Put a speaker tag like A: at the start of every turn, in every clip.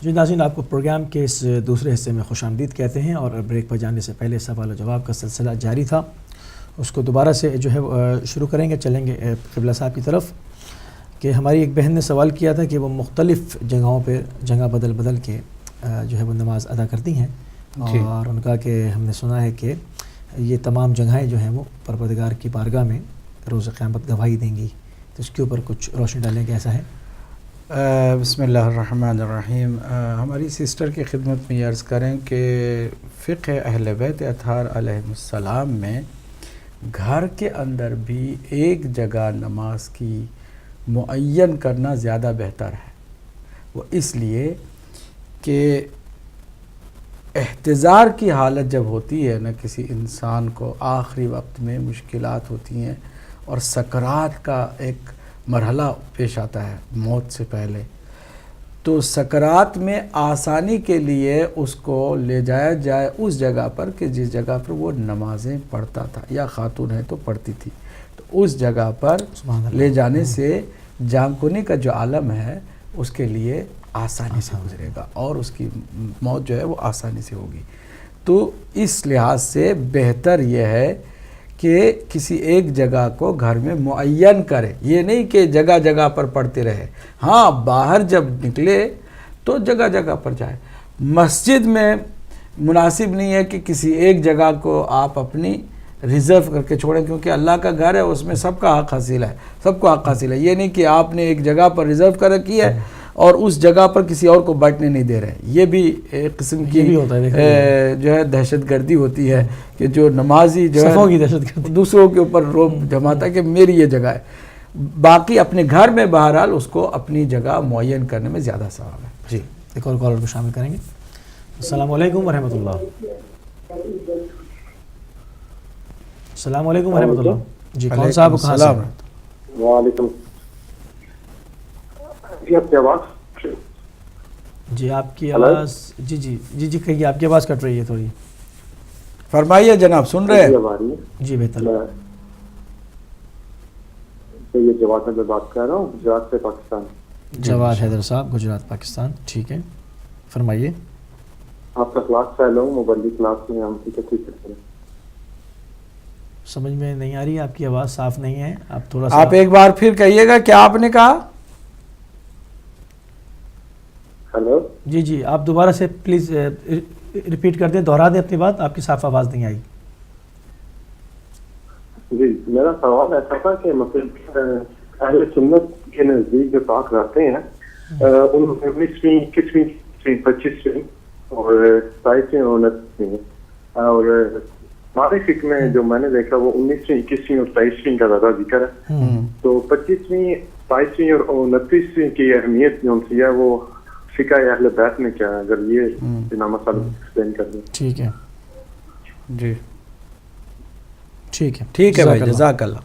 A: جی ناظرین، آپ کو پروگرام کے اس دوسرے حصے میں خوش آمدید کہتے ہیں، اور بریک پر جانے سے پہلے سوال و جواب کا سلسلہ جاری تھا، اس کو دوبارہ سے جو ہے شروع کریں گے، چلیں گے قبلہ صاحب کی طرف کہ ہماری ایک بہن نے سوال کیا تھا کہ وہ مختلف جگہوں پہ جگہ بدل بدل کے جو ہے وہ نماز ادا کرتی ہیں، اور ان کا کہ ہم نے سنا ہے کہ یہ تمام جگہیں جو ہیں وہ پروردگار کی بارگاہ میں روز قیامت گواہی دیں گی، تو اس کے اوپر کچھ روشنی ڈالیں کہ ایسا ہے؟
B: بسم اللہ الرحمن الرحیم۔ ہماری سسٹر کی خدمت میں یہ عرض کریں کہ فقہ اہل بیت اطہار علیہ السلام میں گھر کے اندر بھی ایک جگہ نماز کی معین کرنا زیادہ بہتر ہے، وہ اس لیے کہ احتضار کی حالت جب ہوتی ہے نا کسی انسان کو، آخری وقت میں مشکلات ہوتی ہیں اور سکرات کا ایک مرحلہ پیش آتا ہے موت سے پہلے، تو سکرات میں آسانی کے لیے اس کو لے جایا جائے اس جگہ پر کہ جس جگہ پر وہ نمازیں پڑھتا تھا، یا خاتون ہے تو پڑھتی تھی، تو اس جگہ پر لے جانے سے جان کنی کا جو عالم ہے اس کے لیے آسانی سے گزرے گا اور اس کی موت جو ہے وہ آسانی سے ہوگی۔ تو اس لحاظ سے بہتر یہ ہے کہ کسی ایک جگہ کو گھر میں معین کرے، یہ نہیں کہ جگہ جگہ پر پڑھتے رہے، ہاں باہر جب نکلے تو جگہ جگہ پر جائے۔ مسجد میں مناسب نہیں ہے کہ کسی ایک جگہ کو آپ اپنی ریزرو کر کے چھوڑیں، کیونکہ اللہ کا گھر ہے، اس میں سب کا حق حاصل ہے، سب کو حق حاصل ہے۔ یہ نہیں کہ آپ نے ایک جگہ پر ریزرو کر رکھی ہے اور اس جگہ پر کسی اور کو بیٹھنے نہیں دے رہے، یہ بھی ایک قسم کی جو ہے دہشت گردی ہوتی ہے کہ جو نمازی جو ہے دوسروں کے اوپر روب جماتا ہے کہ میری یہ جگہ ہے۔ باقی اپنے گھر میں بہرحال اس کو اپنی جگہ معین کرنے میں زیادہ ثواب ہے۔
A: جی ایک اور کالر کو شامل کریں گے۔ السلام علیکم ورحمۃ اللہ۔ السلام علیکم ورحمۃ اللہ۔ جی کون صاحب کہاں سے؟
C: وعلیکم
A: جی آپ کی آواز جی جی جی جی کہیے، آپ کی آواز کٹ رہی ہے تھوڑی،
B: فرمائیے جناب، سن رہے ہیں؟
A: جی بہتر۔
C: یہ جواد میں بات کر رہا ہوں، گجرات سے پاکستان۔
A: جواد حیدر صاحب، گجرات پاکستان، ٹھیک ہے فرمائیے۔
C: آپ کا کلاس فیلو ہوں، مبلی کلاس میں ہم کی تکلیف کرتے ہیں۔
A: سمجھ میں نہیں آ رہی، آپ کی آواز صاف نہیں ہے، آپ تھوڑا سا
B: آپ ایک بار پھر کہیے گا، کیا آپ نے کہا؟
C: ہیلو
A: جی جی آپ دوبارہ سے پلیز ریپیٹ کر دیں، دوہرا دیں اپنی بات، آپ کی صاف آواز نہیں آئی۔
C: جی میرا سوال ایسا تھا کہ مطلب اہل سنت کے نزدیک جو پاک رہتے ہیں ان 19ویں 21ویں 25ویں اور 27ویں اور 29ویں، اور ہمارے فقہ میں جو میں نے دیکھا وہ 19ویں 21ویں اور 23ویں کا زیادہ ذکر ہے، تو 25ویں 22ویں اور 29ویں کی اہمیت جو ہے وہ فقہ اہل بیت میں کیا ہے، اگر یہ بنا مسئلہ ایکسپلین کر دیں۔
A: ٹھیک ہے
B: جی
A: ٹھیک ہے
B: ٹھیک ہے بھائی، جزاک اللہ۔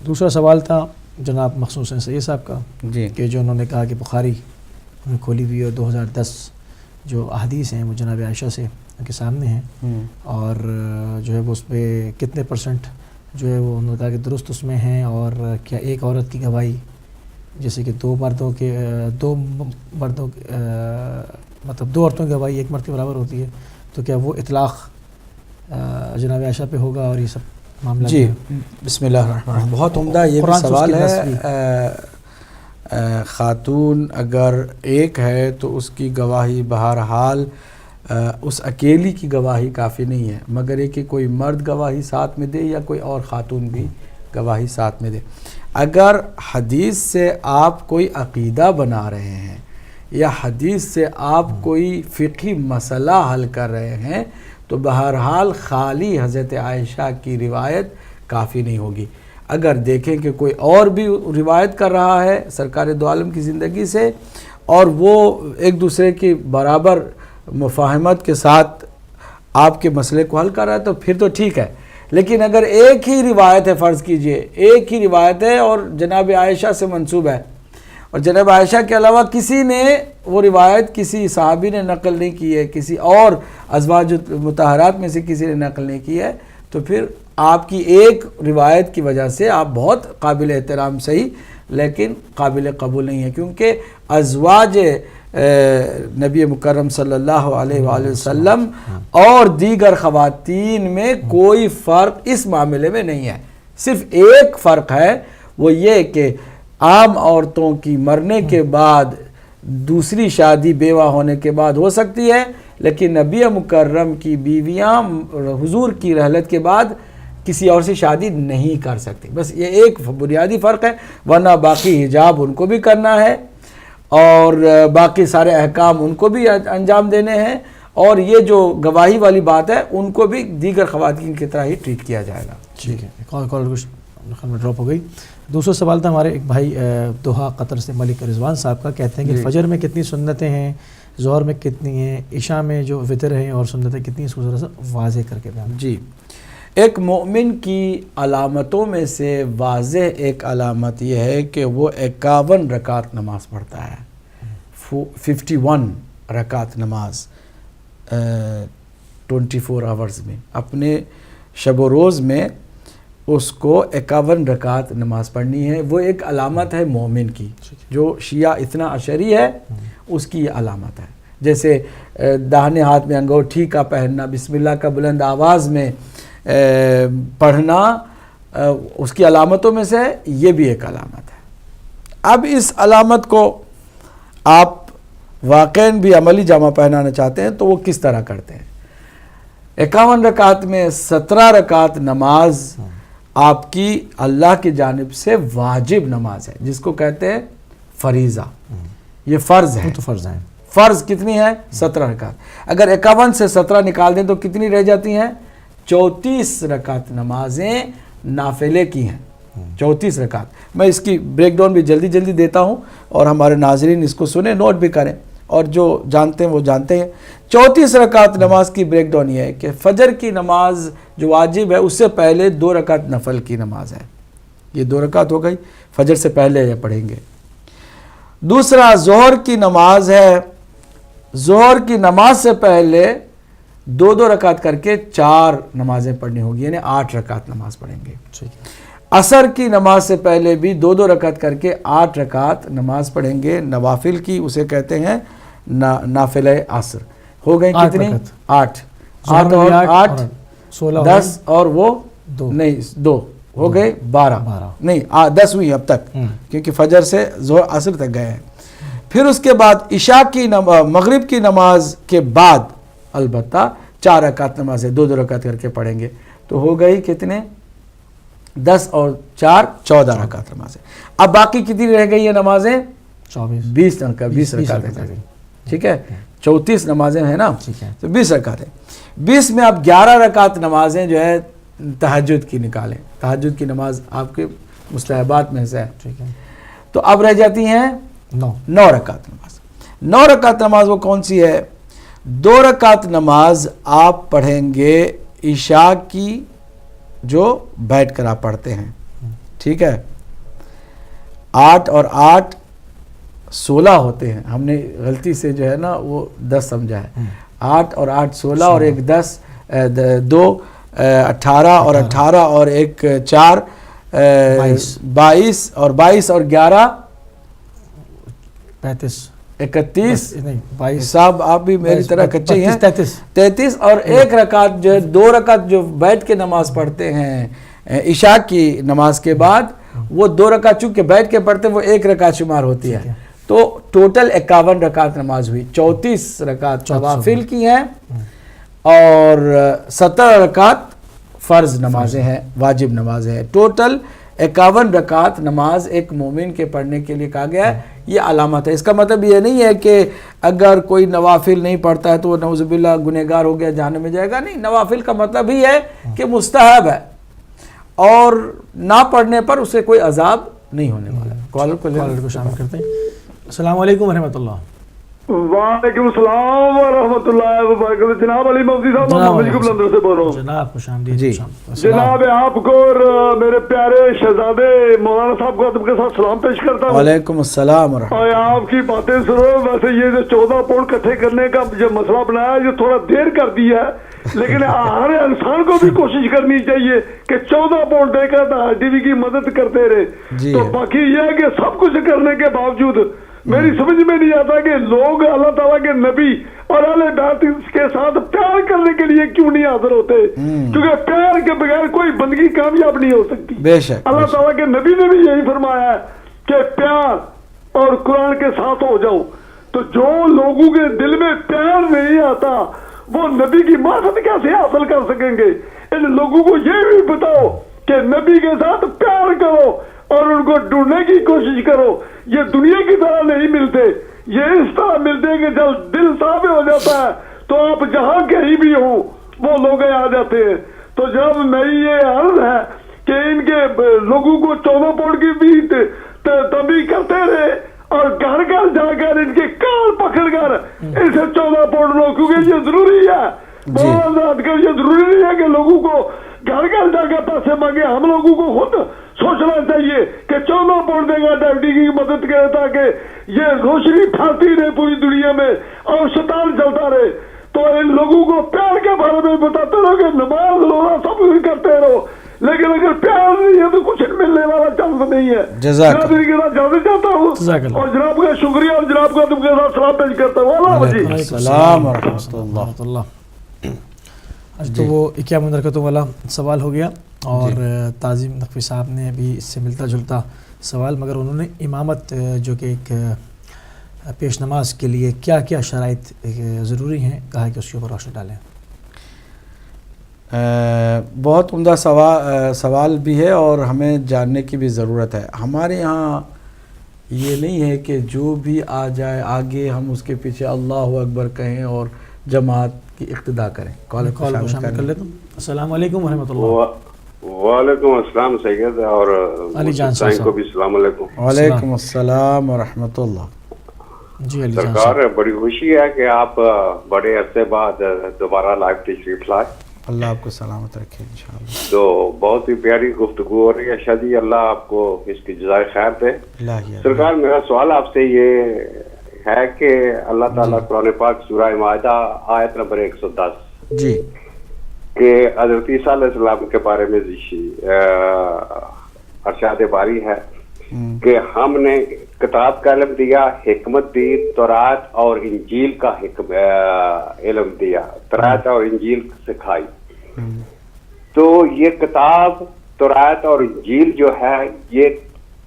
A: دوسرا سوال تھا جناب مخصوصاً سید صاحب کا،
B: جی
A: کہ جو انہوں نے کہا کہ بخاری انہوں نے کھولی ہوئی ہے، 2010 جو احادیث ہیں وہ جناب عائشہ سے ان کے سامنے ہیں، اور جو ہے وہ اس پہ کتنے پرسنٹ جو ہے وہ انہوں نے کہا کہ درست اس میں ہیں، اور کیا ایک عورت کی گواہی جیسے کہ دو مردوں مطلب دو عورتوں کی گواہی ایک مرد کے برابر ہوتی ہے، تو کیا وہ اطلاق جناب عائشہ پہ ہوگا اور یہ سب معاملہ؟
B: جی بسم اللہ الرحمن الرحیم، بہت عمدہ یہ بھی سوال ہے۔ خاتون اگر ایک ہے تو اس کی گواہی بہرحال اس اکیلی کی گواہی کافی نہیں ہے، مگر یہ کہ کوئی مرد گواہی ساتھ میں دے یا کوئی اور خاتون بھی گواہی ساتھ میں دے۔ اگر حدیث سے آپ کوئی عقیدہ بنا رہے ہیں یا حدیث سے آپ کوئی فقہی مسئلہ حل کر رہے ہیں تو بہرحال خالی حضرت عائشہ کی روایت کافی نہیں ہوگی۔ اگر دیکھیں کہ کوئی اور بھی روایت کر رہا ہے سرکار دو عالم کی زندگی سے اور وہ ایک دوسرے کی برابر مفاہمت کے ساتھ آپ کے مسئلے کو حل کر رہا ہے تو پھر تو ٹھیک ہے، لیکن اگر ایک ہی روایت ہے، فرض کیجئے ایک ہی روایت ہے اور جناب عائشہ سے منسوب ہے، اور جناب عائشہ کے علاوہ کسی نے وہ روایت کسی صحابی نے نقل نہیں کی ہے، کسی اور ازواج مطہرات میں سے کسی نے نقل نہیں کی ہے، تو پھر آپ کی ایک روایت کی وجہ سے آپ بہت قابل احترام صحیح لیکن قابل قبول نہیں ہے، کیونکہ ازواج نبی مکرم صلی اللہ علیہ وآلہ وسلم اور دیگر خواتین میں کوئی فرق اس معاملے میں نہیں ہے. صرف ایک فرق ہے، وہ یہ کہ عام عورتوں کی مرنے کے بعد دوسری شادی بیوہ ہونے کے بعد ہو سکتی ہے، لیکن نبی مکرم کی بیویاں حضور کی رحلت کے بعد کسی اور سے شادی نہیں کر سکتی. بس یہ ایک بنیادی فرق ہے، ورنہ باقی حجاب ان کو بھی کرنا ہے اور باقی سارے احکام ان کو بھی انجام دینے ہیں، اور یہ جو گواہی والی بات ہے ان کو بھی دیگر خواتین کی طرح ہی ٹریٹ کیا جائے گا.
A: ٹھیک ہے. کال میں ڈراپ ہو گئی. دوسرا سوال تھا ہمارے ایک بھائی دوحہ قطر سے ملک رضوان صاحب کا، کہتے ہیں کہ فجر میں کتنی سنتیں ہیں، ظہر میں کتنی ہیں، عشاء میں جو وتر ہیں اور سنتیں کتنی، اس کو ذرا سا واضح کر کے بیان.
B: جی، ایک مومن کی علامتوں میں سے واضح ایک علامت یہ ہے کہ وہ 51 رکعت نماز پڑھتا ہے. 51 رکعت نماز 24 آورز میں، اپنے شب و روز میں اس کو 51 رکعت نماز پڑھنی ہے. وہ ایک علامت ہے مومن کی. جو شیعہ اتنا عشری ہے اس کی یہ علامت ہے. جیسے داہنے ہاتھ میں انگوٹھی کا پہننا، بسم اللہ کا بلند آواز میں پڑھنا، اس کی علامتوں میں سے یہ بھی ایک علامت ہے. اب اس علامت کو آپ واقعاً بھی عملی جامہ پہنانا چاہتے ہیں تو وہ کس طرح کرتے ہیں؟ 51 رکعت میں 17 رکعت نماز آپ کی اللہ کی جانب سے واجب نماز ہے، جس کو کہتے ہیں فریضہ. یہ فرض ہے.
A: تو فرض ہے.
B: فرض کتنی ہے؟ 17 رکعت. اگر 51 سے 17 نکال دیں تو کتنی رہ جاتی ہیں؟ 34 رکعت نمازیں نافلے کی ہیں. 34 رکعت. میں اس کی بریک ڈاؤن بھی جلدی جلدی دیتا ہوں اور ہمارے ناظرین اس کو سنیں، نوٹ بھی کریں، اور جو جانتے ہیں وہ جانتے ہیں. 34 رکعت نماز کی بریک ڈاؤن یہ ہے کہ فجر کی نماز جو واجب ہے اس سے پہلے 2 رکعت نفل کی نماز ہے. یہ 2 رکعت ہو گئی، فجر سے پہلے یہ پڑھیں گے. دوسرا ظہر کی نماز ہے. ظہر کی نماز سے پہلے 2 رکعت کر کے 4 نمازیں پڑھنی ہوگی، یعنی 8 رکعت نماز پڑھیں گے. عصر کی نماز سے پہلے بھی 2 رکعت کر کے 8 رکعت نماز پڑھیں گے نوافل کی. اسے کہتے ہیں نافلہ عصر. ہو گئی کتنی؟ 8. 8 اور 8 16 10 اور وہ 2 ہو گئے 12. نہیں 10 ہوئی اب تک، کیونکہ فجر سے ظہر عصر تک گئے ہیں. پھر اس کے بعد عشاء کی مغرب کی نماز کے بعد البتہ 4 رکعت نمازیں 2 رکعت کر کے پڑھیں گے. تو ہو گئی کتنے؟ 10 اور 4 14 رکعت نمازیں. اب باقی کتنی رہ گئی یہ نمازیں؟ 20 رکعت. ٹھیک ہے، 34 نمازیں ہیں نا، تو 20 رکعتیں. 20 میں اب 11 رکعت نمازیں جو ہے تہجد کی نکالیں. تہجد کی نماز آپ کے مستحبات میں سے ہے. تو اب رہ جاتی ہیں 9 رکعت نماز. 9 رکعت نماز وہ کون سی ہے؟ 2 رکعت نماز آپ پڑھیں گے عشاء کی، جو بیٹھ کر آپ پڑھتے ہیں. ٹھیک ہے، 8 اور 8 16 ہوتے ہیں. ہم نے غلطی سے جو ہے نا وہ 10 سمجھا ہے. 8 اور 8 16 اور ایک 10 2 18 اور 18 اور ایک 4 22 اور 22 اور 11 31. صاحب آپ بھی میری طرح کچے ہیں. 33 اور ایک رکعت جو ہے 2 رکعت جو بیٹھ کے نماز پڑھتے ہیں عشاء کی نماز کے بعد، وہ 2 رکعت چونکہ بیٹھ کے پڑھتے ہیں وہ 1 رکعت شمار ہوتی ہے. تو ٹوٹل 51 رکعت نماز ہوئی. 34 رکعت نوافل کی ہیں اور 17 رکعت فرض نمازیں ہیں، واجب نمازیں ہیں. ٹوٹل 51 رکعت نماز ایک مومن کے پڑھنے کے لیے کہا گیا ہے. یہ علامت ہے. اس کا مطلب یہ نہیں ہے کہ اگر کوئی نوافل نہیں پڑھتا ہے تو وہ نعوذ باللہ گنہگار ہو گیا جہنم میں جائے گا. نہیں، نوافل کا مطلب ہی ہے کہ مستحب ہے اور نہ پڑھنے پر اسے کوئی عذاب نہیں ہونے والا. کالر
A: کو شامل کرتے ہیں. السلام علیکم ورحمۃ اللہ.
D: وعلیکم السلام ورحمۃ اللہ وبرکاتہ. جناب علی مفتی صاحب محمد کو بلندر سے بول رہا ہوں.
A: جناب خوش آمدید.
B: جی
D: جناب آپ کو اور میرے پیارے شہزادے مولانا صاحب کو ادب کے ساتھ سلام پیش کرتا ہوں.
B: وعلیکم السلام ورحمۃ اللہ.
D: اور آپ کی باتیں سنو. ویسے یہ جو 14 پاؤنڈ اکٹھے کرنے کا جو مسئلہ بنایا ہے یہ تھوڑا دیر کر دی ہے، لیکن ہر انسان کو بھی کوشش کرنی چاہیے کہ 14 پاؤنڈ دے کر ٹی وی کی مدد کرتے رہے. تو باقی یہ ہے کہ سب کچھ کرنے کے باوجود میری سمجھ میں نہیں آتا کہ لوگ اللہ تعالیٰ کے نبی اور اہل بیت کے ساتھ پیار کرنے کے لیے کیوں نہیں حاضر ہوتے، کیونکہ پیار کے بغیر کوئی بندگی کامیاب نہیں ہو سکتی۔
B: بے شک
D: اللہ تعالیٰ کے نبی نے بھی یہی فرمایا ہے کہ پیار اور قرآن کے ساتھ ہو جاؤ۔ تو جو لوگوں کے دل میں پیار نہیں آتا وہ نبی کی معرفت کیسے حاصل کر سکیں گے؟ ان لوگوں کو یہ بھی بتاؤ کہ نبی کے ساتھ پیار کرو اور ان کو ڈھونڈنے کی کوشش کرو۔ یہ دنیا کی طرح نہیں ملتے، یہ اس طرح ملتے ہیں کہ جب دل صاف ہو جاتا ہے تو آپ جہاں کہیں بھی ہوں وہ لوگ آ جاتے ہیں۔ تو جب میری یہ عرض ہے کہ ان کے لوگوں کو 14 پوڑ کی بھی تبھی کرتے رہے اور گھر گھر جا کر ان کے کان پکڑ کر اسے 14 پوڑ لو، کیونکہ یہ ضروری ہے۔ یہ ضروری نہیں ہے کہ لوگوں کو گھر گھر جا کے پیسے مانگے، ہم لوگوں کو خود سوچنا چاہیے کہ 14 پوڑ دے گا ڈیوٹی کی مدد کرے تاکہ یہ روشنی پھیلتی رہے پوری دنیا میں اور شیطان چلتا رہے۔ تو ان لوگوں کو پیار کے بارے میں بتاتے رہو کہ نماز روزہ سب کچھ کرتے رہو، لیکن اگر پیار نہیں ہے تو کچھ ملنے والا چانس نہیں ہے۔ جناب کے ساتھ جانا چاہتا ہوں اور جناب کا شکریہ اور جناب کا تم کے ساتھ سلام پیش کرتا ہوں۔ اللہ جی
B: السلام ورحمۃ اللہ۔
A: آج تو وہ اکیا مندرکتوں والا سوال ہو گیا اور تعظیم نقوی صاحب نے بھی اس سے ملتا جلتا سوال، مگر انہوں نے امامت جو کہ ایک پیش نماز کے لیے کیا کیا شرائط ضروری ہیں کہا کہ اس کے اوپر روشنی ڈالیں۔
B: بہت عمدہ سوال بھی ہے اور ہمیں جاننے کی بھی ضرورت ہے۔ ہمارے یہاں یہ نہیں ہے کہ جو بھی آ جائے آگے ہم اس کے پیچھے اللہ اکبر کہیں اور جماعت کی اقتدا کریں۔ کال کو شامل کر لیتا ہوں۔
A: السلام علیکم ورحمۃ اللہ۔
E: وعلیکم السلام سید اور
A: علی جان صاحب
E: کو بھی السلام علیکم۔
B: وعلیکم السلام ورحمۃ اللہ۔
A: جی علی جان
E: سرکار بڑی خوشی ہے کہ آپ بڑے عرصے بعد دوبارہ لائیو تشریف لائے۔
B: اللہ آپ کو سلامت رکھے انشاءاللہ۔
E: تو بہت ہی پیاری گفتگو ہو رہی ہے شاہ جی، اللہ آپ کو اس کی جزائے خیر دے۔ سرکار میرا سوال آپ سے یہ ہے کہ اللہ تعالیٰ قرآن پاک سورہ مائدہ آیت نمبر 110
B: جی
E: کہ حضرت عیسیٰ علیہ السلام کے بارے میں ارشاد باری ہے کہ ہم نے کتاب کا علم دیا، حکمت دی، تورات اور انجیل کا علم دیا، تورات اور انجیل سکھائی۔ تو یہ کتاب، تورات اور انجیل جو ہے یہ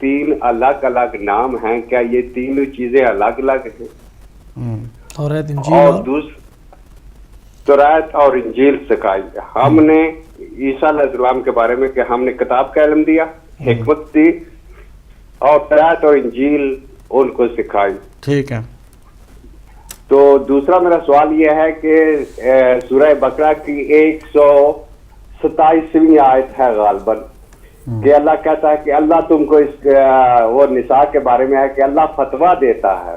E: 3 الگ الگ نام ہیں، کیا یہ تینوں چیزیں الگ الگ ہیں؟ اور تورات اور انجیل سکھائی۔ ہم نے عیسیٰ علیہ السلام کے بارے میں کہ ہم نے کتاب کا علم دیا، حکمت دی اور تورات اور انجیل ان کو سکھائی۔
B: ٹھیک ہے۔
E: تو دوسرا میرا سوال یہ ہے کہ سورہ بقرہ کی 127ویں آیت ہے غالباً کہ اللہ کہتا ہے کہ اللہ تم کو اس وہ نساء کے بارے میں ہے کہ اللہ فتویٰ دیتا ہے،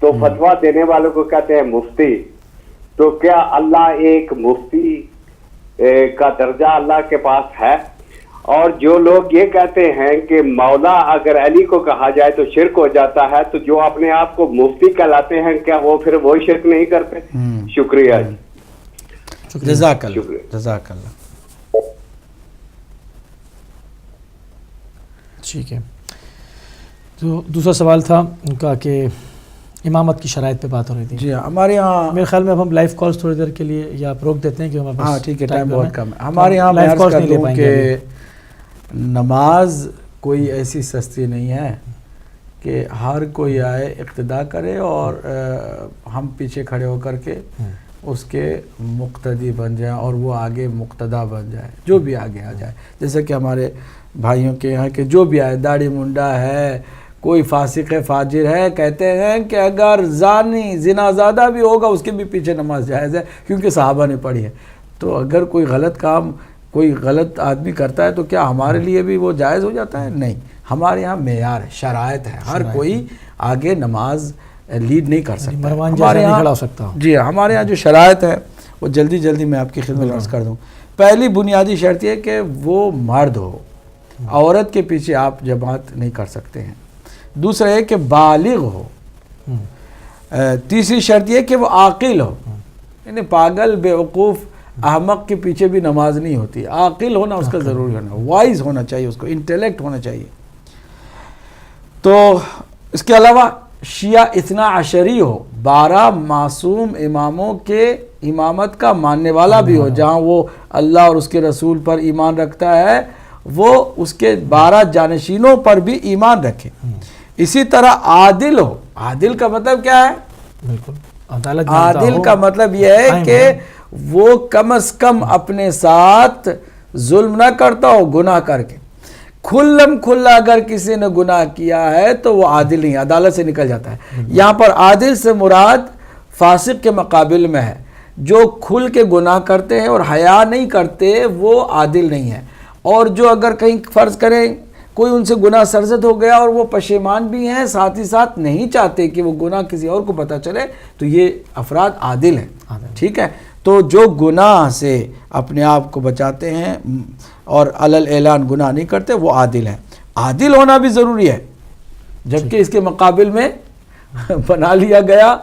E: تو فتویٰ دینے والوں کو کہتے ہیں مفتی۔ تو کیا اللہ ایک مفتی کا درجہ اللہ کے پاس ہے؟ اور جو لوگ یہ کہتے ہیں کہ مولا اگر علی کو کہا جائے تو شرک ہو جاتا ہے، تو جو اپنے آپ کو مفتی کہلاتے ہیں کیا وہ پھر وہی شرک نہیں کرتے؟ شکریہ جی۔
B: جزاک اللہ، جزاک اللہ۔
A: ٹھیک ہے، تو دوسرا سوال تھا ان کا کہ امامت کی شرائط پہ بات ہو رہی تھی۔
B: جی ہمارے یہاں
A: میرے خیال میں اب ہم لائیو کالز تھوڑی دیر کے لیے یا آپ روک دیتے ہیں کہ ہمارے پاس
B: ہاں ٹھیک ہے، ٹائم بہت کم ہے۔ ہمارے یہاں میں عرض کر دوں کہ نماز کوئی ایسی سستی نہیں ہے کہ ہر کوئی آئے اقتدا کرے اور ہم پیچھے کھڑے ہو کر کے اس کے مقتدی بن جائیں اور وہ آگے مقتدا بن جائے، جو بھی آگے آ جائے۔ جیسے کہ ہمارے بھائیوں کے یہاں کہ جو بھی آئے، داڑھی منڈا ہے، کوئی فاسق فاجر ہے، کہتے ہیں کہ اگر زانی زنا زادہ بھی ہوگا اس کے بھی پیچھے نماز جائز ہے کیونکہ صحابہ نے پڑھی ہے۔ تو اگر کوئی غلط کام کوئی غلط آدمی کرتا ہے تو کیا ہمارے لیے بھی وہ جائز ہو جاتا ہے؟ نہیں، ہمارے یہاں معیار ہے، شرائط ہے، ہر کوئی آگے نماز لیڈ نہیں کر سکتا۔
A: ہمارے یہاں کھڑا ہو سکتا ہوں۔
B: جی ہمارے یہاں جو شرائط ہے وہ جلدی میں آپ کی خدمت عرض کر دوں۔ پہلی بنیادی شرط یہ کہ وہ مرد ہو، عورت کے پیچھے آپ جماعت نہیں کر سکتے ہیں۔ دوسرا یہ کہ بالغ ہو۔ تیسری شرط یہ کہ وہ عاقل ہو، یعنی پاگل بیوقوف احمق کے پیچھے بھی نماز نہیں ہوتی، عاقل ہونا اس کا ضروری ہونا، وائز ہونا چاہیے، اس کو انٹیلیکٹ ہونا چاہیے۔ تو اس کے علاوہ شیعہ اثنا عشری ہو، 12 معصوم اماموں کے امامت کا ماننے والا بھی ہو، جہاں وہ اللہ اور اس کے رسول پر ایمان رکھتا ہے وہ اس کے 12 جانشینوں پر بھی ایمان رکھے۔ اسی طرح عادل ہو، عادل کا مطلب کیا ہے؟
A: بالکل عدالت
B: عادل کا مطلب یہ ہے کہ وہ کم از کم اپنے ساتھ ظلم نہ کرتا ہو گناہ کر کے۔ کھلم کھلا اگر کسی نے گناہ کیا ہے تو وہ عادل نہیں، عدالت سے نکل جاتا ہے۔ یہاں پر عادل سے مراد فاسق کے مقابل میں ہے، جو کھل کے گناہ کرتے ہیں اور حیا نہیں کرتے وہ عادل نہیں ہے۔ اور جو اگر کہیں فرض کریں کوئی ان سے گناہ سرزد ہو گیا اور وہ پشیمان بھی ہیں، ساتھ ہی ساتھ نہیں چاہتے کہ وہ گناہ کسی اور کو پتہ چلے، تو یہ افراد عادل ہیں۔ ٹھیک ہے، تو جو گناہ سے اپنے آپ کو بچاتے ہیں اور علل اعلان گناہ نہیں کرتے وہ عادل ہیں۔ عادل ہونا بھی ضروری ہے، جبکہ اس کے مقابل میں بنا لیا گیا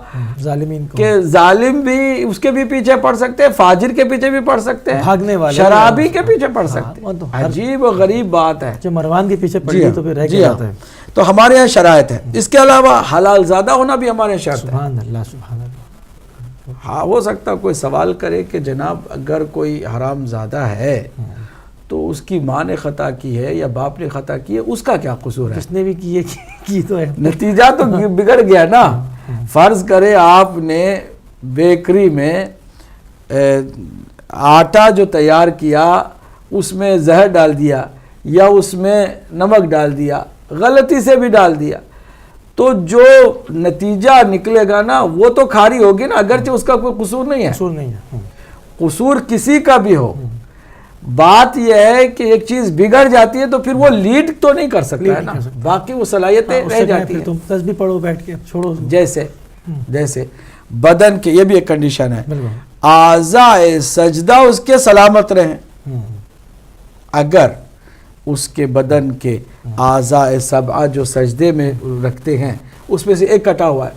A: ظالمین کو
B: کہ ظالم بھی اس کے بھی پیچھے پڑ سکتے ہیں، فاجر کے پیچھے بھی پڑ سکتے ہیں،
A: بھاگنے والے
B: شرابی کے پیچھے پڑ سکتے
A: وہ تو
B: ہیں۔ عجیب و غریب بات ہے۔
A: جو مروان کے پیچھے پڑی تو پھر رہ کے جاتا ہے۔
B: تو ہمارے یہاں شرائط ہے۔ اس کے علاوہ حلال زادہ ہونا بھی ہمارے یہاں شرط ہے۔
A: سبحان اللہ سبحان اللہ۔
B: ہاں، ہو سکتا کوئی سوال کرے کہ جناب اگر کوئی حرام زادہ ہے تو اس کی ماں نے خطا کی ہے یا باپ نے خطا کی ہے، اس کا کیا قصور ہے؟
A: کس نے بھی کی تو ہے،
B: نتیجہ تو بگڑ گیا نا۔ فرض کرے آپ نے بیکری میں آٹا جو تیار کیا اس میں زہر ڈال دیا یا اس میں نمک ڈال دیا، غلطی سے بھی ڈال دیا، تو جو نتیجہ نکلے گا نا وہ تو کھاری ہوگی نا، اگرچہ اس کا کوئی قصور نہیں ہے۔
A: قصور نہیں ہے۔
B: قصور کسی کا بھی ہو، بات یہ ہے کہ ایک چیز بگڑ جاتی ہے تو پھر وہ لیڈ تو نہیں کر سکتا ہے نا، باقی وہ صلاحیتیں رہ جاتی ہیں۔
A: تم تسبیح پڑھو بیٹھ کے، چھوڑو۔
B: جیسے بدن کے، یہ بھی ایک کنڈیشن ہے،
A: بالکل۔
B: اعضائے سجدہ اس کے سلامت رہیں۔ اگر اس کے بدن کے اعضائے سبعہ جو سجدے میں رکھتے ہیں اس میں سے ایک کٹا ہوا ہے،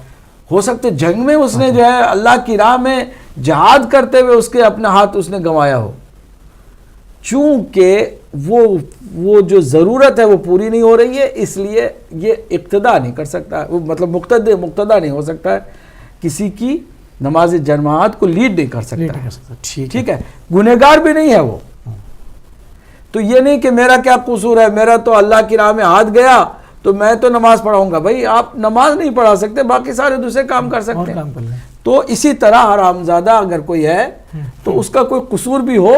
B: ہو سکتا ہے جنگ میں اس نے جو ہے اللہ کی راہ میں جہاد کرتے ہوئے اس کے اپنا ہاتھ اس نے گنوایا ہو، چونکہ وہ جو ضرورت ہے وہ پوری نہیں ہو رہی ہے، اس لیے یہ اقتدا نہیں کر سکتا، وہ مطلب مقتدا نہیں ہو سکتا ہے، کسی کی نماز جماعت کو لیڈ نہیں کر سکتا۔ ٹھیک ہے، گنہگار بھی نہیں ہے وہ۔ تو یہ نہیں کہ میرا کیا قصور ہے، میرا تو اللہ کی راہ میں ہاتھ گیا تو میں تو نماز پڑھاؤں گا۔ بھائی آپ نماز نہیں پڑھا سکتے، باقی سارے دوسرے کام کر سکتے ہیں۔ تو اسی طرح حرامزادہ اگر کوئی ہے تو اس کا کوئی قصور بھی ہو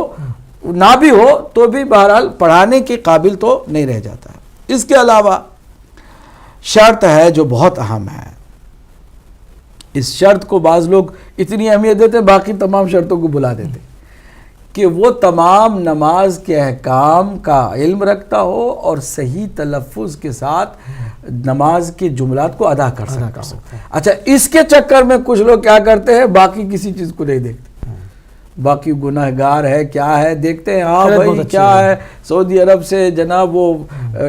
B: نہ بھی ہو تو بھی بہرحال پڑھانے کے قابل تو نہیں رہ جاتا ہے۔ اس کے علاوہ شرط ہے جو بہت اہم ہے، اس شرط کو بعض لوگ اتنی اہمیت دیتے ہیں، باقی تمام شرطوں کو بلا دیتے ہیں، کہ وہ تمام نماز کے احکام کا علم رکھتا ہو اور صحیح تلفظ کے ساتھ نماز کے جملات کو ادا کر سکتا ہو۔ اچھا، اس کے چکر میں کچھ لوگ کیا کرتے ہیں، باقی کسی چیز کو نہیں دیکھتے، باقی گناہگار ہے کیا ہے دیکھتے ہیں، ہاں بھائی کیا ہے سعودی عرب سے جناب وہ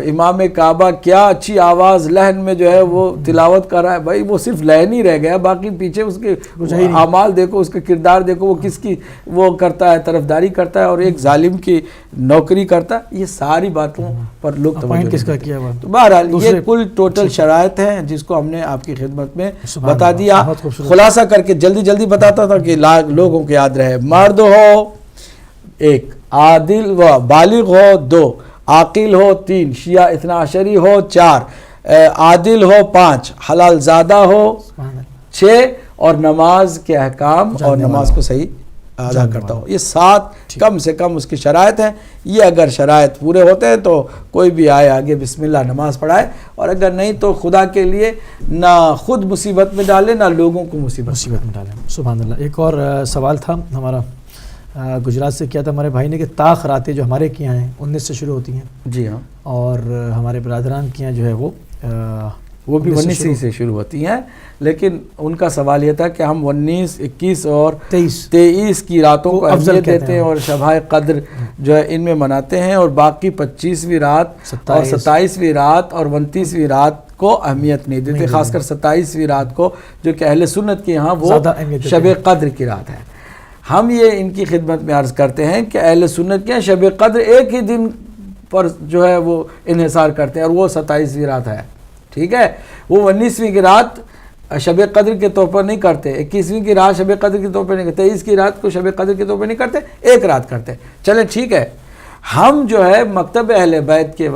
B: امام کعبہ کیا اچھی آواز لہن میں جو ہے وہ تلاوت کر رہا ہے، بھائی وہ صرف لہن ہی رہ گیا، باقی پیچھے اس کے اعمال دیکھو، اس کا کردار دیکھو، وہ کس کی وہ کرتا ہے، طرفداری کرتا ہے اور ایک ظالم کی نوکری کرتا ہے۔ یہ ساری باتوں پر لوگ توجہ کس کا کیا تو بہرحال یہ کل ٹوٹل شرائط ہیں جس کو ہم نے آپ کی خدمت میں بتا دیا۔ خلاصہ کر کے جلدی بتاتا تھا کہ لوگوں کو یاد رہے، مرد ہو 1، عادل و بالغ ہو 2، عاقل ہو 3، شیعہ اثنا عشری ہو 4، عادل ہو 5، حلال زادہ ہو 6، اور نماز کے احکام اور نماز کو صحیح ادا کرتا ہو۔ یہ 7 کم سے کم اس کی شرائط ہیں۔ یہ اگر شرائط پورے ہوتے ہیں تو کوئی بھی آئے آگے بسم اللہ نماز پڑھائے، اور اگر نہیں تو خدا کے لیے نہ خود مصیبت میں ڈالے نہ لوگوں کو مصیبت میں ڈالے۔
A: سبحان اللہ۔ ایک اور سوال تھا ہمارا گجرات سے کیا تھا ہمارے بھائی نے کہ طاق راتیں جو ہمارے کی ہیں 19 سے شروع ہوتی ہیں،
B: جی ہاں،
A: اور ہمارے برادران کی ہیں جو ہے وہ
B: بھی 19 سے شروع ہوتی ہیں، لیکن ان کا سوال یہ تھا کہ ہم 19، 21 اور 23 کی راتوں کو اہمیت دیتے ہیں اور شبہ قدر جو ہے ان میں مناتے ہیں، اور باقی 25ویں رات اور 27ویں رات اور 29ویں رات کو اہمیت نہیں دیتے، خاص کر 27ویں رات کو جو کہ اہل سنت کے یہاں وہ شب قدر کی رات ہے۔ ہم یہ ان کی خدمت میں عرض کرتے ہیں کہ اہل سنت کے شب قدر ایک ہی دن پر جو ہے وہ انحصار کرتے ہیں، اور وہ 27ویں رات ہے۔ ٹھیک ہے، وہ 19ویں کی رات شب قدر کے طور پر نہیں کرتے، 21ویں کی رات شب قدر کے طور پر نہیں کرتے، 23 کی رات کو شب قدر کے طور پر نہیں کرتے، ایک رات کرتے. چلے ٹھیک ہے، ہم جو ہے مکتب اہل بیت کے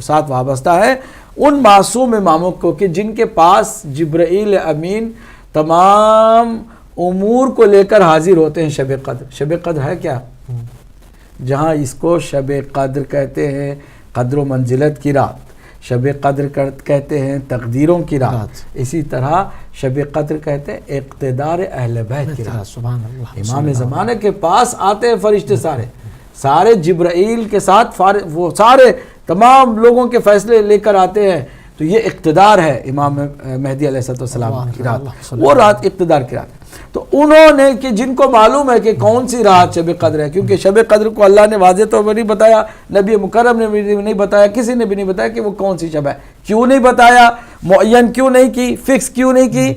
B: ساتھ وابستہ ہے ان معصوم اماموں کو کہ جن کے پاس جبرائیل امین تمام امور کو لے کر حاضر ہوتے ہیں. شب قدر، شب قدر ہے کیا؟ جہاں اس کو شب قدر کہتے ہیں قدر و منزلت کی رات، شب قدر کہتے ہیں تقدیروں کی رات، اسی طرح شب قدر کہتے ہیں اقتدار اہل بیت کی رات.
A: سبحان اللہ.
B: امام زمانے کے پاس آتے ہیں فرشتے سارے جبرائیل کے ساتھ وہ سارے تمام لوگوں کے فیصلے لے کر آتے ہیں. تو یہ اقتدار ہے امام مہدی علیہ السلام کی رات، وہ رات اقتدار کی رات. تو انہوں نے کہ جن کو معلوم ہے کہ کون سی رات شب قدر ہے، کیونکہ شب قدر کو اللہ نے واضح طور پر نہیں بتایا، نبی مکرم نے بھی نہیں بتایا، کسی نے بھی نہیں بتایا کہ وہ کون سی شب ہے. کیوں نہیں بتایا؟ معین کیوں نہیں کی؟ فکس کیوں نہیں کی؟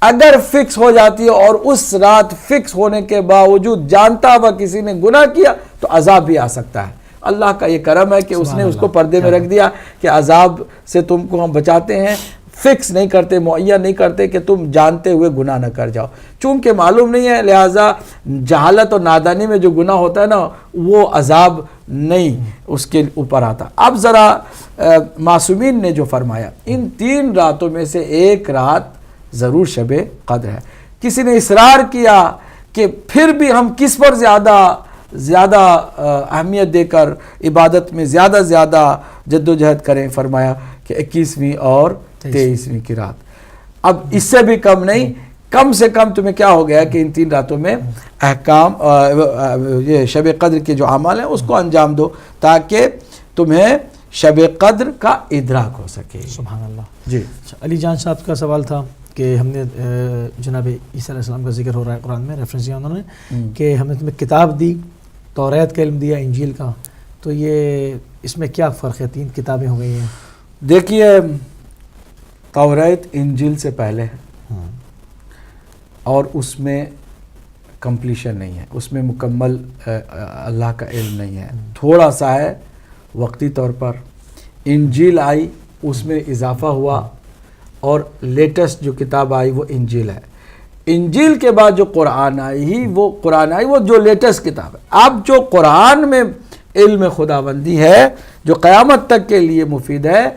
B: اگر فکس ہو جاتی ہے اور اس رات فکس ہونے کے باوجود جانتا ہوا کسی نے گناہ کیا تو عذاب بھی آ سکتا ہے. اللہ کا یہ کرم ہے کہ اس نے اس کو پردے میں رکھ دیا کہ عذاب سے تم کو ہم بچاتے ہیں، فکس نہیں کرتے، معین نہیں کرتے کہ تم جانتے ہوئے گناہ نہ کر جاؤ. چونکہ معلوم نہیں ہے لہٰذا جہالت اور نادانی میں جو گناہ ہوتا ہے نا وہ عذاب نہیں اس کے اوپر آتا. اب ذرا معصومین نے جو فرمایا ان 3 راتوں میں سے ایک رات ضرور شب قدر ہے. کسی نے اصرار کیا کہ پھر بھی ہم کس پر زیادہ اہمیت دے کر عبادت میں زیادہ جد و جہد کریں. فرمایا کہ 21ویں اور 23ویں کی رات. اب اس سے بھی کم نہیں، کم سے کم تمہیں کیا ہو گیا کہ ان 3 راتوں میں احکام یہ شب قدر کے جو اعمال ہیں اس کو انجام دو تاکہ تمہیں شب قدر کا ادراک ہو سکے.
A: سبحان اللہ.
B: جی
A: علی جان صاحب کا سوال تھا کہ ہم نے جناب عیسیٰ علیہ السلام کا ذکر ہو رہا ہے قرآن میں، ریفرنس دیا انہوں نے کہ ہم نے تمہیں کتاب دی، توریت کا علم دیا، انجیل کا، تو یہ اس میں کیا فرق ہے؟ 3 کتابیں ہو گئی ہیں.
B: دیکھیے توریت انجیل سے پہلے ہے اور اس میں کمپلیشن نہیں ہے، اس میں مکمل اللہ کا علم نہیں ہے، تھوڑا سا ہے وقتی طور پر. انجیل آئی اس میں اضافہ ہوا اور لیٹسٹ جو کتاب آئی وہ انجیل ہے. انجیل کے بعد جو قرآن آئی وہ جو لیٹسٹ کتاب ہے. اب جو قرآن میں علم خداوندی ہے جو قیامت تک کے لیے مفید ہے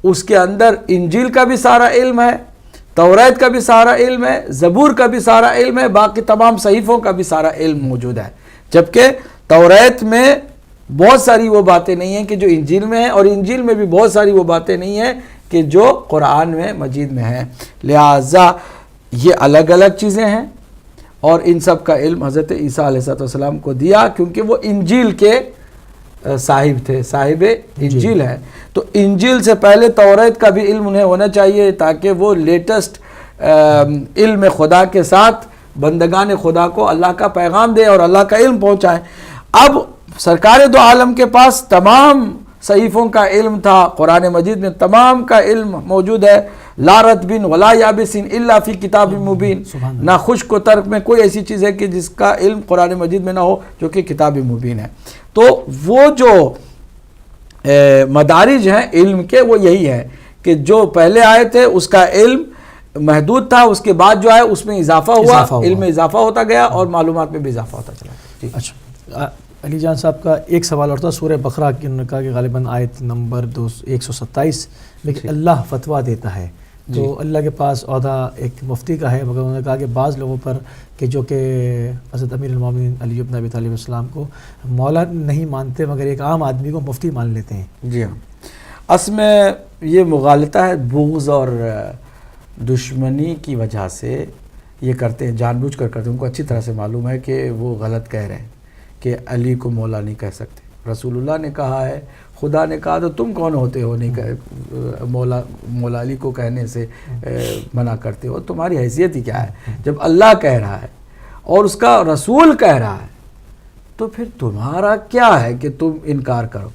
B: اس کے اندر انجیل کا بھی سارا علم ہے، توریت کا بھی سارا علم ہے، زبور کا بھی سارا علم ہے، باقی تمام صحیفوں کا بھی سارا علم موجود ہے. جبکہ توریت میں بہت ساری وہ باتیں نہیں ہیں کہ جو انجیل میں ہیں اور انجیل میں بھی بہت ساری وہ باتیں نہیں ہیں کہ جو قرآن میں مجید میں ہیں. لہٰذا یہ الگ الگ چیزیں ہیں اور ان سب کا علم حضرت عیسیٰ علیہ السلام کو دیا کیونکہ وہ انجیل کے صاحب تھے، صاحب انجیل ہے. تو انجیل سے پہلے توریت کا بھی علم انہیں ہونا چاہیے تاکہ وہ لیٹسٹ علم خدا کے ساتھ بندگان خدا کو اللہ کا پیغام دے اور اللہ کا علم پہنچائے. اب سرکار دو عالم کے پاس تمام صحیفوں کا علم تھا، قرآن مجید میں تمام کا علم موجود ہے. لا رتبن ولا یابسن الا فی کتاب مبین. نہ خشک و ترک میں کوئی ایسی چیز ہے کہ جس کا علم قرآن مجید میں نہ ہو جو کہ کتاب مبین ہے. تو وہ جو مدارج ہیں علم کے وہ یہی ہے کہ جو پہلے آئے تھے اس کا علم محدود تھا، اس کے بعد جو آئے اس میں اضافہ ہوا، علم میں اضافہ ہوتا گیا اور معلومات میں بھی اضافہ ہوتا چلا گیا.
A: اچھا علی جان صاحب کا ایک سوال اور تھا سورہ بقرہ کی، انہوں نے کہا کہ غالباً آیت نمبر 127 میں کہ اللہ فتویٰ دیتا ہے. تو اللہ کے پاس عہدہ ایک مفتی کا ہے، مگر انہوں نے کہا کہ بعض لوگوں پر کہ جو کہ حضرت امیر المومنین علی بن ابی طالب السلام کو مولا نہیں مانتے مگر ایک عام آدمی کو مفتی مان لیتے ہیں.
B: جی ہاں، اصل میں یہ مغالطہ ہے، بغض اور دشمنی کی وجہ سے یہ کرتے ہیں، جان بوجھ کر کرتے ہیں. ان کو اچھی طرح سے معلوم ہے کہ وہ غلط کہہ رہے ہیں کہ علی کو مولا نہیں کہہ سکتے. رسول اللہ نے کہا ہے، خدا نے کہا تو تم کون ہوتے ہو نہیں کہ مولا علی کو کہنے سے منع کرتے ہو؟ تمہاری حیثیت ہی کیا ہے؟ جب اللہ کہہ رہا ہے اور اس کا رسول کہہ رہا ہے تو پھر تمہارا کیا ہے کہ تم انکار کرو؟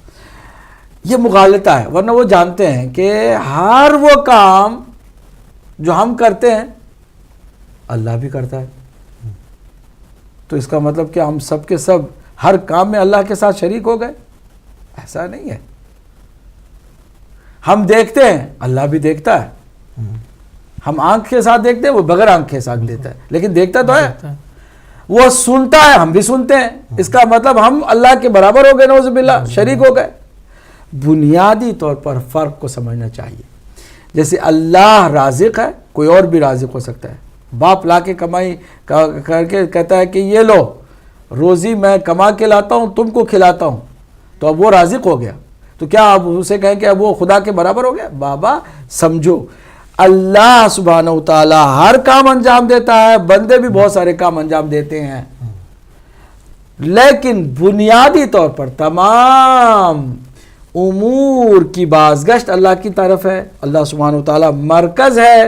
B: یہ مغالطہ ہے. ورنہ وہ جانتے ہیں کہ ہر وہ کام جو ہم کرتے ہیں اللہ بھی کرتا ہے. تو اس کا مطلب کہ ہم سب کے سب ہر کام میں اللہ کے ساتھ شریک ہو گئے؟ ایسا نہیں ہے. ہم دیکھتے ہیں، اللہ بھی دیکھتا ہے. ہم آنکھ کے ساتھ دیکھتے ہیں، وہ بغیر آنکھ کے ساتھ دیتا ہے، لیکن دیکھتا تو ہے. وہ سنتا ہے، ہم بھی سنتے ہیں. اس کا مطلب ہم اللہ کے برابر ہو گئے، نعوذ باللہ، شریک ہو گئے. بنیادی طور پر فرق کو سمجھنا چاہیے. جیسے اللہ رازق ہے، کوئی اور بھی رازق ہو سکتا ہے. باپ لا کے کمائی کر کے کہتا ہے کہ یہ لو روزی میں کما کے لاتا ہوں، تم کو کھلاتا ہوں، تو اب وہ رازق ہو گیا. تو کیا آپ اسے کہیں کہ اب وہ خدا کے برابر ہو گیا؟ بابا سمجھو، اللہ سبحانہ و تعالی ہر کام انجام دیتا ہے، بندے بھی بہت سارے کام انجام دیتے ہیں، لیکن بنیادی طور پر تمام امور کی بازگشت اللہ کی طرف ہے. اللہ سبحانہ و تعالی مرکز ہے،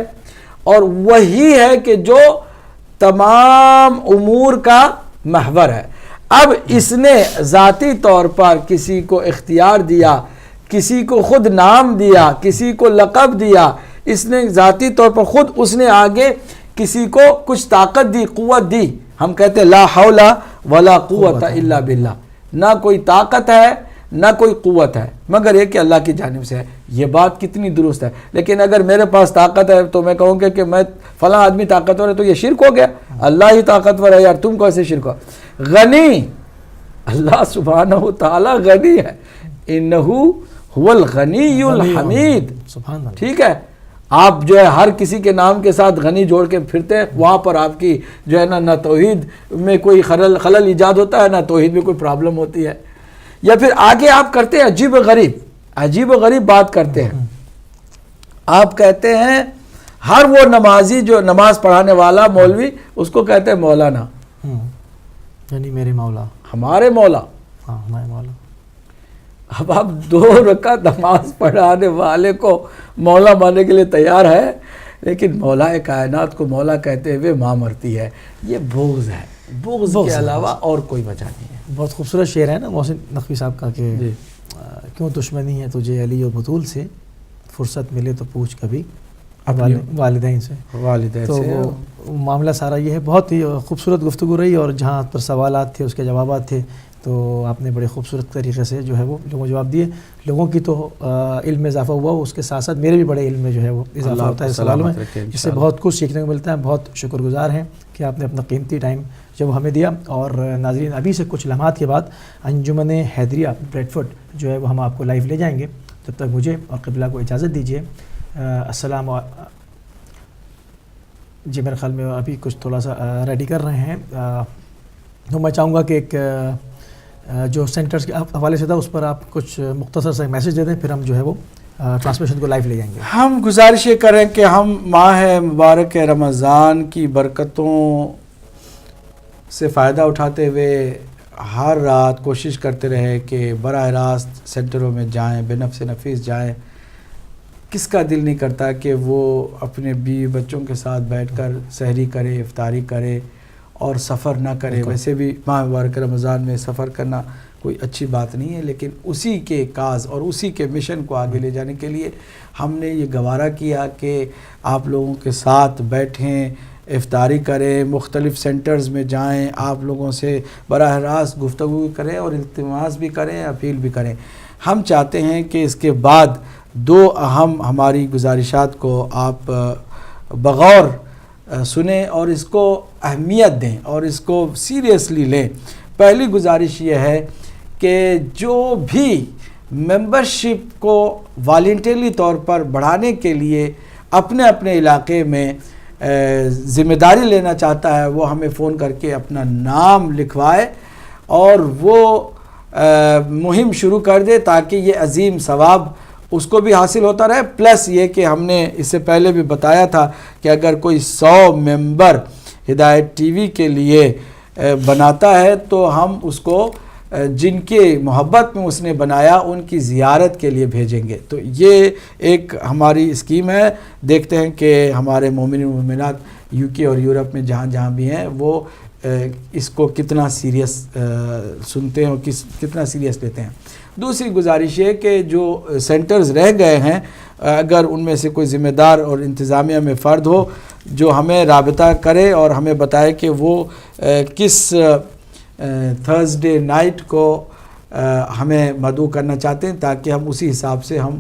B: اور وہی ہے کہ جو تمام امور کا محور ہے. اب اس نے ذاتی طور پر کسی کو اختیار دیا، کسی کو خود نام دیا، کسی کو لقب دیا. اس نے ذاتی طور پر خود اس نے آگے کسی کو کچھ طاقت دی، قوت دی. ہم کہتے ہیں لا حول ولا قوت الا باللہ. نہ کوئی طاقت ہے نہ کوئی قوت ہے مگر یہ کہ اللہ کی جانب سے ہے. یہ بات کتنی درست ہے. لیکن اگر میرے پاس طاقت ہے تو میں کہوں گا کہ میں فلاں آدمی طاقتور ہے، تو یہ شرک ہو گیا. اللہ ہی طاقتور ہے یار، تم کو ایسے شرک ہو. غنی، اللہ سبحانہ و تعالی غنی ہے. انہو هو الغنی الحمید.
A: سبحان اللہ.
B: ٹھیک ہے، آپ جو ہے ہر کسی کے نام کے ساتھ غنی جوڑ کے پھرتے ہیں، وہاں پر آپ کی جو ہے نہ توحید میں کوئی خلل ایجاد ہوتا ہے، نہ توحید میں کوئی پرابلم ہوتی ہے. یا پھر آگے آپ کرتے ہیں عجیب و غریب بات کرتے ہیں. آپ کہتے ہیں ہر وہ نمازی جو نماز پڑھانے والا مولوی، اس کو کہتے ہیں مولانا.
A: یعنی میرے مولا،
B: ہمارے مولا.
A: ہاں ہمارے مولا.
B: اب آپ 2 رکعت نماز پڑھانے والے کو مولا ماننے کے لیے تیار ہے، لیکن مولا کائنات کو مولا کہتے ہوئے ماں مرتی ہے. یہ بغض ہے، بغض کے علاوہ اور کوئی وجہ نہیں ہے.
A: بہت خوبصورت شعر ہے نا محسن نقوی صاحب کا کہ
B: جی.
A: کیوں دشمنی ہے تجھے علی اور بطول سے، فرصت ملے تو پوچھ کبھی
B: اپنی
A: والدین سے. تو وہ معاملہ سارا یہ ہے. بہت ہی خوبصورت گفتگو رہی، اور جہاں پر سوالات تھے اس کے جوابات تھے، تو آپ نے بڑے خوبصورت طریقے سے جو ہے وہ لوگوں جواب دیے. لوگوں کی تو علم میں اضافہ ہوا، اس کے ساتھ ساتھ میرے بھی بڑے علم میں جو ہے وہ اضافہ ہوتا ہے سوالوں میں، جس سے بہت کچھ سیکھنے کو ملتا ہے. بہت شکر گزار ہیں کہ آپ نے اپنا قیمتی ٹائم جب ہمیں دیا. اور ناظرین ابھی سے کچھ لمحات کے بعد انجمن حیدریہ بریڈ فورڈ جو ہے وہ ہم آپ کو لائیو لے جائیں گے. تب تک مجھے اور قبلہ کو اجازت دیجیے. السلام جی میرے خیال میں ابھی کچھ تھوڑا سا ریڈی کر رہے ہیں. تو میں چاہوں گا کہ ایک جو سینٹرز کے حوالے سے تھا اس پر آپ کچھ مختصر سے میسیج دے دیں، پھر ہم جو ہے وہ ٹرانسمیشن کو لائیو لے جائیں گے.
B: ہم گزارش یہ کریں کہ ہم ماہ مبارک رمضان کی برکتوں سے فائدہ اٹھاتے ہوئے ہر رات کوشش کرتے رہے کہ براہ راست سینٹروں میں جائیں، بے نفس نفیس جائیں. کس کا دل نہیں کرتا کہ وہ اپنے بیوی بچوں کے ساتھ بیٹھ کر سحری کرے، افطاری کرے اور سفر نہ کرے. ویسے بھی ماہ مبارک رمضان میں سفر کرنا کوئی اچھی بات نہیں ہے، لیکن اسی کے کاز اور اسی کے مشن کو آگے لے جانے کے لیے ہم نے یہ گوارا کیا کہ آپ لوگوں کے ساتھ بیٹھیں، افطاری کریں، مختلف سینٹرز میں جائیں، آپ لوگوں سے براہ راست گفتگو کریں اور التماس بھی کریں، اپیل بھی کریں. ہم چاہتے ہیں کہ اس کے بعد 2 اہم ہماری گزارشات کو آپ بغور سنیں اور اس کو اہمیت دیں اور اس کو سیریسلی لیں. پہلی گزارش یہ ہے کہ جو بھی ممبرشپ کو والنٹیرلی طور پر بڑھانے کے لیے اپنے اپنے علاقے میں ذمہ داری لینا چاہتا ہے، وہ ہمیں فون کر کے اپنا نام لکھوائے اور وہ مہم شروع کر دے تاکہ یہ عظیم ثواب اس کو بھی حاصل ہوتا رہے. پلس یہ کہ ہم نے اس سے پہلے بھی بتایا تھا کہ اگر کوئی 100 ممبر ہدایت ٹی وی کے لیے بناتا ہے تو ہم اس کو جن کے محبت میں اس نے بنایا ان کی زیارت کے لیے بھیجیں گے. تو یہ ایک ہماری اسکیم ہے. دیکھتے ہیں کہ ہمارے مومنین و مومنات یو کے اور یورپ میں جہاں جہاں بھی ہیں وہ اس کو کتنا سیریس سنتے ہیں اور کتنا سیریس لیتے ہیں. دوسری گزارش یہ کہ جو سینٹرز رہ گئے ہیں، اگر ان میں سے کوئی ذمہ دار اور انتظامیہ میں فرد ہو جو ہمیں رابطہ کرے اور ہمیں بتائے کہ وہ کس تھرسڈے نائٹ کو ہمیں مدعو کرنا چاہتے ہیں تاکہ ہم اسی حساب سے ہم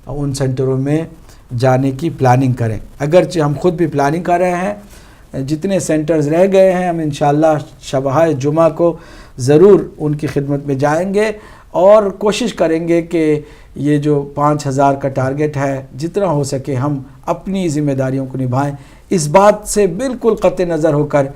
B: ان سینٹروں میں جانے کی پلاننگ کریں. اگرچہ ہم خود بھی پلاننگ کر رہے ہیں, جتنے سینٹرز رہ گئے ہیں ہم انشاءاللہ شبہ جمعہ کو ضرور ان کی خدمت میں جائیں گے اور کوشش کریں گے کہ یہ جو 5000 کا ٹارگٹ ہے جتنا ہو سکے ہم اپنی ذمہ داریوں کو نبھائیں, اس بات سے بالکل قطع نظر ہو کر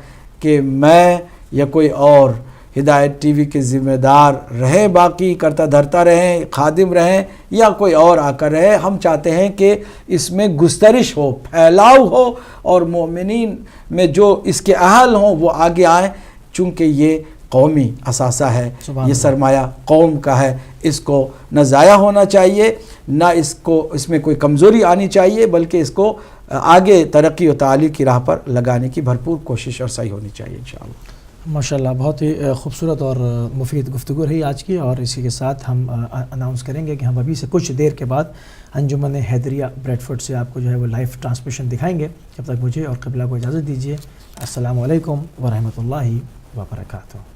B: کہ میں یا کوئی اور ہدایت ٹی وی کے ذمہ دار رہیں, باقی کرتا دھرتا رہیں, خادم رہیں یا کوئی اور آ کر رہے. ہم چاہتے ہیں کہ اس میں گسترش ہو, پھیلاؤ ہو اور مومنین میں جو اس کے اہل ہوں وہ آگے آئیں, چونکہ یہ قومی اثاثہ ہے, یہ سرمایہ قوم کا ہے, اس کو نہ ضائع ہونا چاہیے, نہ اس میں کوئی کمزوری آنی چاہیے, بلکہ اس کو آگے ترقی و تعالی کی راہ پر لگانے کی بھرپور کوشش اور صحیح ہونی چاہیے انشاءاللہ.
A: ماشاءاللہ, بہت ہی خوبصورت اور مفید گفتگو رہی آج کی, اور اسی کے ساتھ ہم اناؤنس کریں گے کہ ہم ابھی سے کچھ دیر کے بعد انجمن حیدریہ بریڈ فورڈ سے آپ کو جو ہے وہ لائیو ٹرانسمیشن دکھائیں گے. جب تک مجھے اور قبلہ کو اجازت دیجیے. السلام علیکم ورحمۃ اللہ وبرکاتہ.